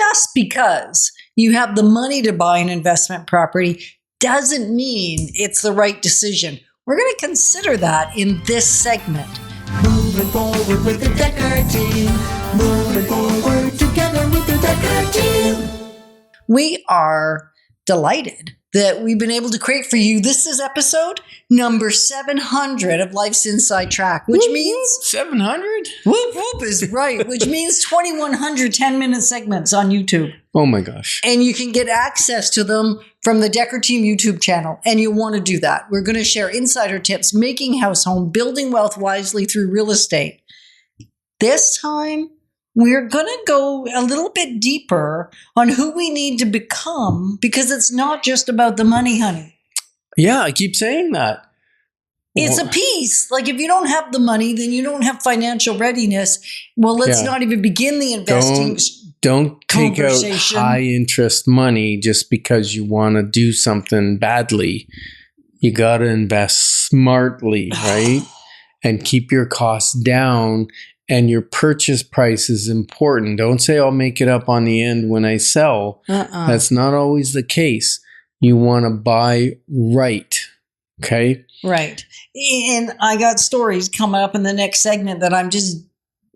just because you have the money to buy an investment property doesn't mean it's the right decision. We're going to consider that in this segment. Moving forward with the Dekker team. Moving forward together with the Dekker team. We are delighted that we've been able to create for you. This is episode number 700 of Life's Inside Track, which means 700? Whoop whoop is right, which means 2,100 10-minute segments on YouTube. Oh my gosh. And you can get access to them from the Dekker Team YouTube channel. And you'll want to do that. We're going to share insider tips, making house home, building wealth wisely through real estate. This time, we're going to go a little bit deeper on who we need to become, because it's not just about the money, honey. Yeah, I keep saying that. It's a piece. Like, if you don't have the money, then you don't have financial readiness. Well, let's not even begin the investing. Don't take out high interest money just because you want to do something badly. You got to invest smartly, right? And keep your costs down. And your purchase price is important. Don't say I'll make it up on the end when I sell. That's not always the case. You want to buy right. Okay? Right. And I got stories coming up in the next segment that I'm just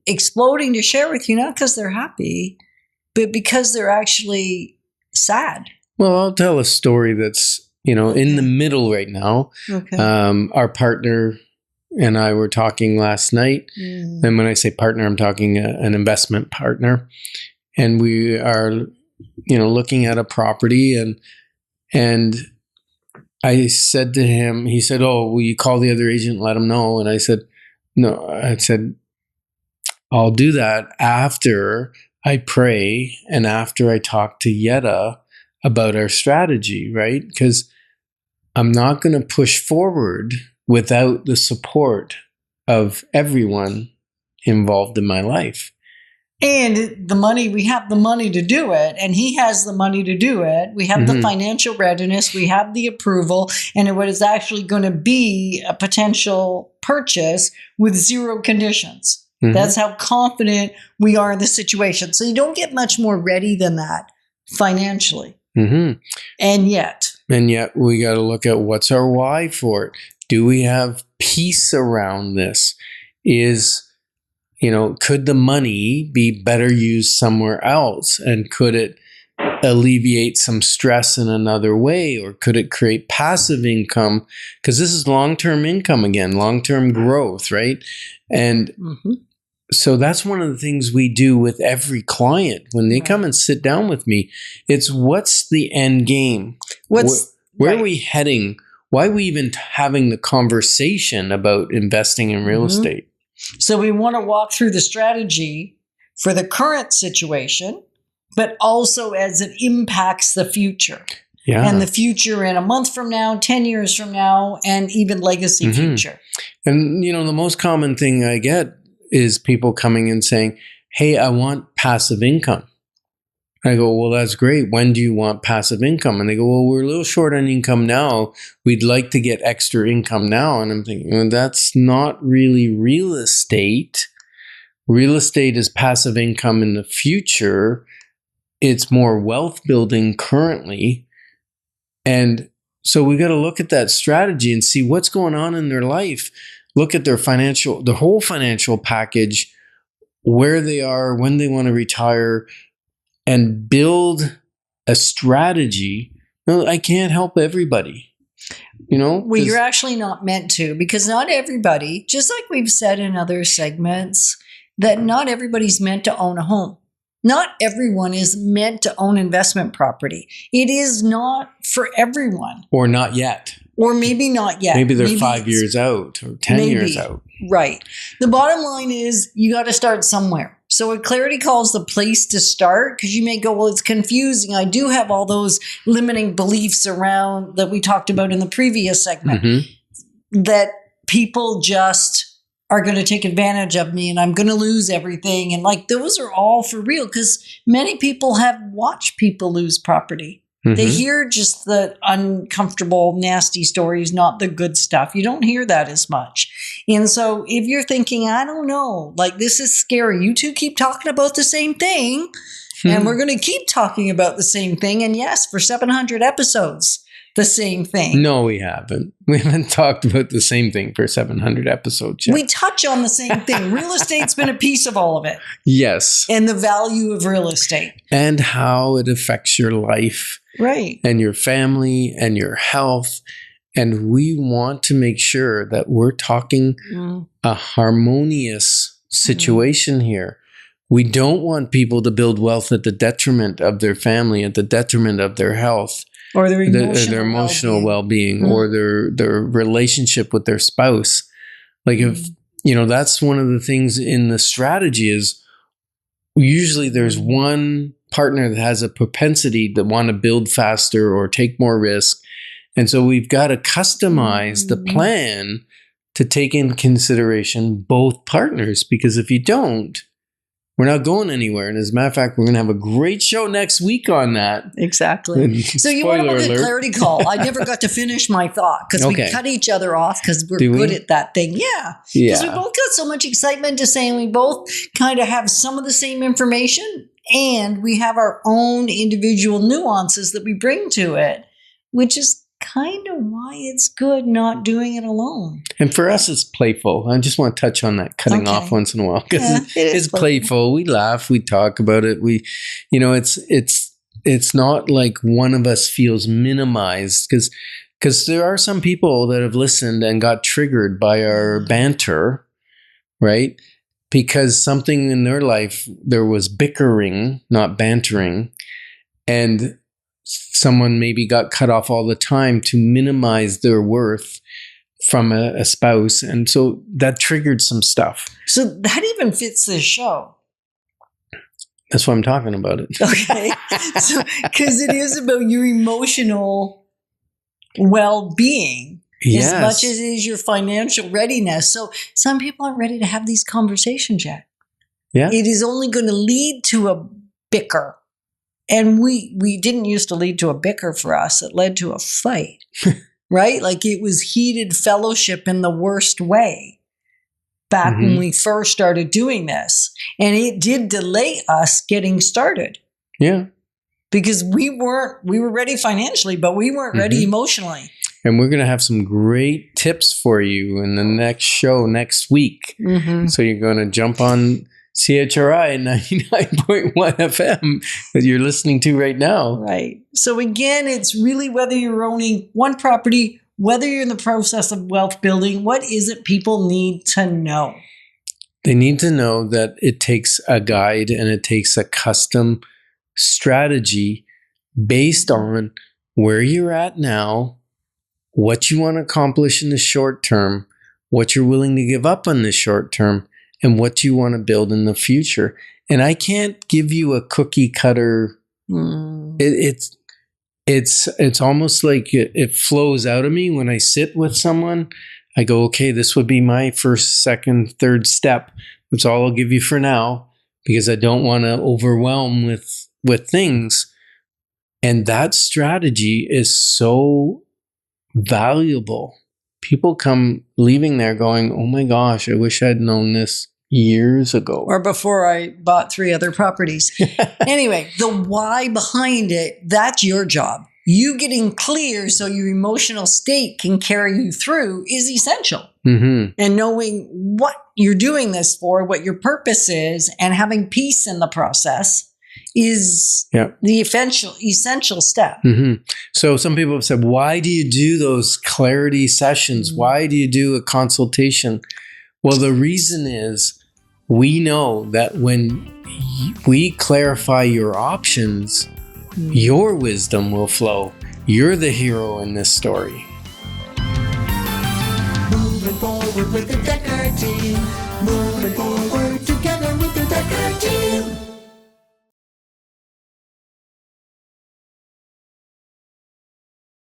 exploding to share with you, not because they're happy, but because they're actually sad. Well, I'll tell a story that's, in the middle right now. Okay. Our partner and I were talking last night. And when I say partner, I'm talking an investment partner. And we are, looking at a property, and I said to him, he said, "Oh, will you call the other agent and let him know?" And I said, "No." I said, "I'll do that after I pray and after I talk to Yetta about our strategy, right? Because I'm not going to push forward without the support of everyone involved in my life." And the money, we have the money to do it, and he has the money to do it. We have the financial readiness, we have the approval, and what is actually going to be a potential purchase with zero conditions. That's how confident we are in the situation. So you don't get much more ready than that financially. And yet we got to look at what's our why for it. Do we have peace around this? Could the money be better used somewhere else? And could it alleviate some stress in another way? Or could it create passive income? Because this is long-term income again, long-term growth, right? And so that's one of the things we do with every client. When they come and sit down with me, it's what's the end game? Where are we heading? Why are we even having the conversation about investing in real estate? So we want to walk through the strategy for the current situation, but also as it impacts the future. Yeah. And the future in a month from now, 10 years from now, and even legacy future. And, the most common thing I get is people coming and saying, "Hey, I want passive income." I go, "Well, that's great. When do you want passive income?" And they go, "Well, we're a little short on income now. We'd like to get extra income now." And I'm thinking, well, that's not really real estate. Real estate is passive income in the future. It's more wealth building currently. And so we got to look at that strategy and see what's going on in their life. Look at their the whole financial package, where they are, when they want to retire, and build a strategy. No, I can't help everybody, Well, you're actually not meant to, because not everybody, just like we've said in other segments, that not everybody's meant to own a home. Not everyone is meant to own investment property. It is not for everyone. Or not yet. Or maybe not yet. Maybe they're 5 years out or 10 years out. Right. The bottom line is you got to start somewhere. So what Clarity calls the place to start, because you may go, "Well, it's confusing. I do have all those limiting beliefs around that we talked about in the previous segment, that people just are going to take advantage of me and I'm going to lose everything." And those are all for real, because many people have watched people lose property. They hear just the uncomfortable, nasty stories, not the good stuff. You don't hear that as much. And so if you're thinking, "I don't know, this is scary. You two keep talking about the same thing," And we're going to keep talking about the same thing. And yes, for 700 episodes, the same thing. No, we haven't. We haven't talked about the same thing for 700 episodes yet. We touch on the same thing. Real estate's been a piece of all of it. Yes. And the value of real estate. And how it affects your life. Right. And your family and your health. And we want to make sure that we're talking a harmonious situation here. We don't want people to build wealth at the detriment of their family, at the detriment of their health. Or their emotional well-being, or their relationship with their spouse. Like if, that's one of the things in the strategy is usually there's one partner that has a propensity to want to build faster or take more risk. And so we've got to customize the plan to take in consideration both partners, because if you don't, we're not going anywhere. And as a matter of fact, we're going to have a great show next week on that. Exactly. So you want about the clarity call? I never got to finish my thought because we cut each other off because we're good at that thing. Yeah. Because we both got so much excitement to say, and we both kind of have some of the same information, and we have our own individual nuances that we bring to it, which is kind of why it's good not doing it alone. And for us, it's playful. I just want to touch on that cutting off once in a while, because it's playful. We laugh, we talk about it. It's not like one of us feels minimized, because there are some people that have listened and got triggered by our banter, right? Because something in their life, there was bickering, not bantering, and someone maybe got cut off all the time to minimize their worth from a spouse. And so that triggered some stuff. So that even fits this show. That's why I'm talking about it. Okay. So, because it is about your emotional well-being as much as it is your financial readiness. So some people aren't ready to have these conversations yet. Yeah. It is only going to lead to a bicker. And we didn't used to lead to a bicker for us. It led to a fight, right? Like it was heated fellowship in the worst way back when we first started doing this. And it did delay us getting started. Yeah. Because we were ready financially, but we weren't ready emotionally. And we're going to have some great tips for you in the next show next week. So you're going to jump on CHRI 99.1 FM that you're listening to right now. Right. So again, it's really whether you're owning one property, whether you're in the process of wealth building, what is it people need to know? They need to know that it takes a guide and it takes a custom strategy based on where you're at now, what you want to accomplish in the short term, what you're willing to give up on the short term, and what you want to build in the future. And I can't give you a cookie cutter. It's almost like it flows out of me when I sit with someone. I go, okay, this would be my first, second, third step. That's all I'll give you for now, because I don't want to overwhelm with things. And that strategy is so valuable. People come leaving there going, oh my gosh, I wish I'd known this years ago. Or before I bought 3 other properties. Anyway, the why behind it, that's your job. You getting clear so your emotional state can carry you through is essential. And knowing what you're doing this for, what your purpose is, and having peace in the process is the essential step. So some people have said, why do you do those clarity sessions? Why do you do a consultation? Well, the reason is we know that when we clarify your options, your wisdom will flow. You're the hero in this story. Moving forward with the Dekker team.